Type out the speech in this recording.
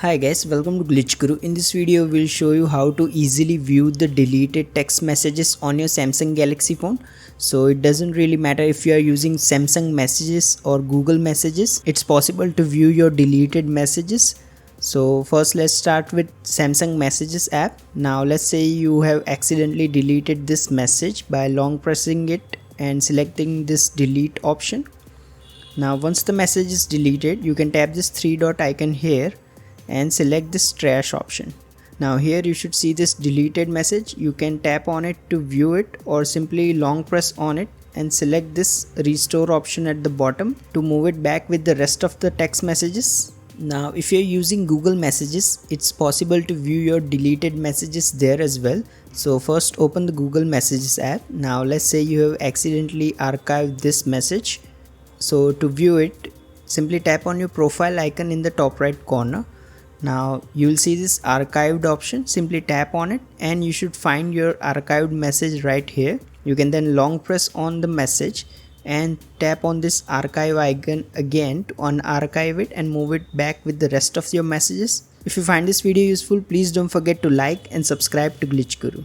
Hi guys, welcome to Glitch Guru. In this video, we'll show you how to easily view the deleted text messages on your Samsung Galaxy phone. So it doesn't really matter if you are using Samsung Messages or Google Messages. It's possible to view your deleted messages. So first let's start with Samsung Messages app. Now let's say you have accidentally deleted this message by long pressing it and selecting this delete option. Now once the message is deleted, you can tap this three dot icon here and select this trash option. Now here you should see this deleted message. You can tap on it to view it or simply long press on it and select this restore option at the bottom to move it back with the rest of the text messages. Now if you're using Google Messages, it's possible to view your deleted messages there as well. So first open the Google Messages app. Now let's say you have accidentally archived this message. So to view it, simply tap on your profile icon in the top right corner. Now you will see this archived option. Simply tap on it and you should find your archived message right here. You can then long press on the message and tap on this archive icon again to unarchive it and move it back with the rest of your messages. If you find this video useful, please don't forget to like and subscribe to Glitch Guru.